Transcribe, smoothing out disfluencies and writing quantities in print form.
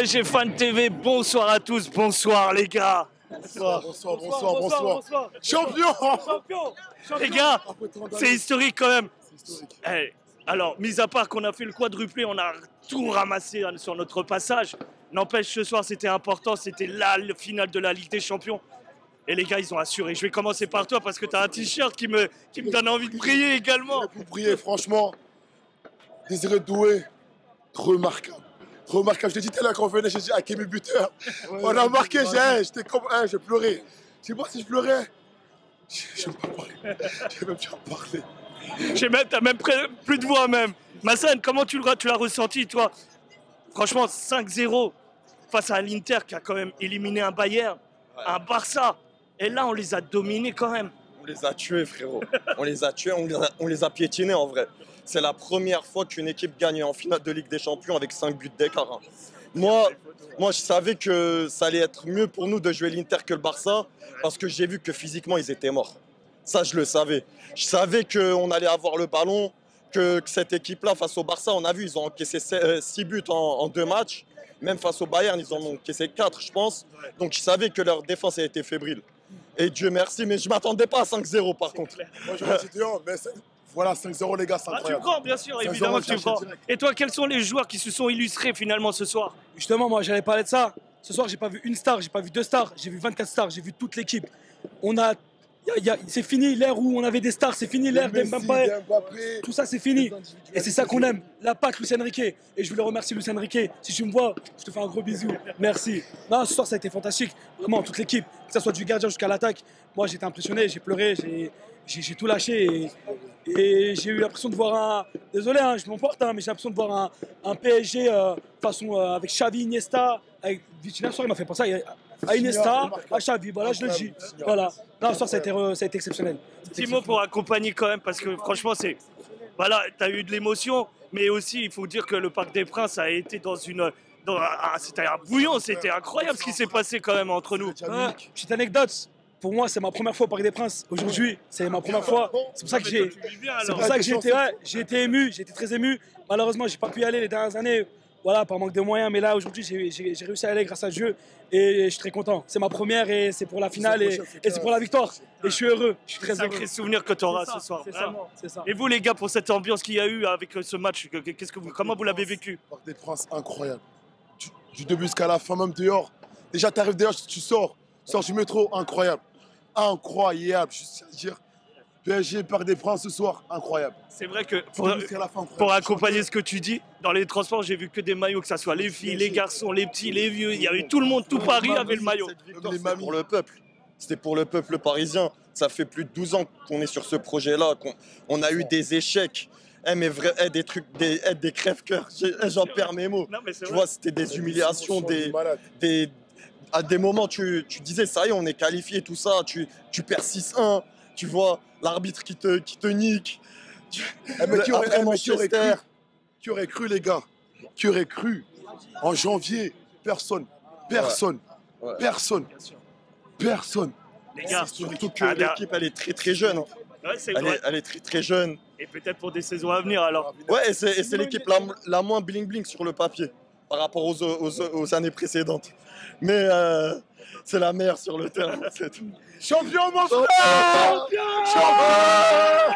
PSG Fan TV, bonsoir à tous, bonsoir les gars. Bonsoir. Champion. Les gars, c'est historique quand même. Eh, alors, mis à part qu'on a fait le quadruplé, on a tout ramassé sur notre passage. N'empêche, ce soir c'était important, c'était là le final de la Ligue des Champions. Et les gars, ils ont assuré. Je vais commencer par toi parce que tu as un t-shirt qui me donne envie de prier également. Pour prier, franchement, Désiré Doué, remarquable. Remarquable. Je t'ai dit tout à l'heure quand on venait, j'ai dit à Kémy buteur. On a marqué, j'étais comme. J'ai pleuré. Je sais pas si je pleurais. Je n'aime pas parler. Je même pas parler. T'as même plus de voix même. Massane, comment tu l'as ressenti toi? Franchement, 5-0 face à l'Inter qui a quand même éliminé un Bayern, un Barça. Et là, on les a dominés quand même. On les a tués, frérot. On les a tués, on les a piétinés en vrai. C'est la première fois qu'une équipe gagne en finale de Ligue des Champions avec 5 buts d'écart. Hein. Moi, je savais que ça allait être mieux pour nous de jouer l'Inter que le Barça parce que j'ai vu que physiquement, ils étaient morts. Ça, je le savais. Je savais qu'on allait avoir le ballon, que cette équipe-là, face au Barça, on a vu, ils ont encaissé 6 buts en 2 matchs. Même face au Bayern, ils en ont encaissé 4, je pense. Donc, je savais que leur défense a été fébrile. Et Dieu merci, mais je ne m'attendais pas à 5-0 par contre. Moi, je remercie Dieu, mais voilà, 5-0 les gars, c'est incroyable. Tu prends, bien sûr, évidemment que tu prends. Et toi, quels sont les joueurs qui se sont illustrés finalement ce soir? Justement, moi, j'allais parler de ça. Ce soir, j'ai pas vu une star, j'ai pas vu 2 stars, j'ai vu 24 stars, j'ai vu toute l'équipe. C'est fini l'ère où on avait des stars, c'est fini l'ère d'Mbappé. Tout ça, c'est fini. Et c'est ça qu'on aime. La patte Luis Enrique. Et je voulais remercier Luis Enrique. Si tu me vois, je te fais un gros bisou. Merci. Non, ce soir, ça a été fantastique. Vraiment, toute l'équipe, que ce soit du gardien jusqu'à l'attaque. Moi, j'étais impressionné, j'ai pleuré, j'ai tout lâché. Et j'ai eu l'impression de voir un. Désolé, hein, je m'emporte, hein, mais j'ai l'impression de voir un PSG façon avec Xavi, Iniesta, avec Vitinha. Il m'a fait penser à Iniesta, à Xavi. Voilà, je le dis. Voilà. Non, ce soir, ça a été exceptionnel. Petit mot pour accompagner quand même, parce que franchement, voilà, tu as eu de l'émotion, mais aussi, il faut dire que le Parc des Princes a été c'était un bouillon, c'était incroyable ce qui s'est passé quand même entre nous. Petite anecdote. Pour moi, c'est ma première fois au Parc des Princes. Aujourd'hui, c'est ma première fois. C'est pour ça que j'ai été ému, j'ai été très ému. Malheureusement, j'ai pas pu y aller les dernières années, voilà, par manque de moyens. Mais là, aujourd'hui, j'ai réussi à aller grâce à Dieu et je suis très content. C'est ma première et c'est pour la finale et c'est pour la victoire. Et je suis heureux. Je suis très heureux. Sacré souvenir que tu auras ce soir. C'est ça. Et vous, les gars, pour cette ambiance qu'il y a eu avec ce match, comment vous l'avez vécu? Parc des Princes, incroyable. Du début jusqu'à la fin, même dehors. Déjà, tu arrives dehors, tu sors du métro, incroyable. Incroyable, juste à dire. PSG, Parc des Princes ce soir, incroyable. C'est vrai que pour accompagner ce que tu dis, dans les transports, j'ai vu que des maillots, que ce soit les filles, les garçons, les petits, les vieux. Il y avait tout le monde, tout Paris avait le maillot. C'était pour le peuple. C'était pour le peuple parisien. Ça fait plus de 12 ans qu'on est sur ce projet-là. On a eu des échecs. Mais des trucs, des crève-cœurs. J'en perds mes mots. Tu vois, c'était des humiliations, à des moments, tu disais, ça y est, on est qualifié, tout ça. Tu perds 6-1. Tu vois, l'arbitre qui te nique. Mais qui aurait cru, les gars? Qui aurait cru? En janvier, personne. Les gars, surtout que l'équipe, elle est très très jeune. Hein. Ouais, elle est très très jeune. Et peut-être pour des saisons à venir alors. Ouais, et c'est l'équipe la moins bling-bling sur le papier par rapport aux années précédentes. Mais c'est la meilleure sur le terrain. Champion, mon frère! Champion!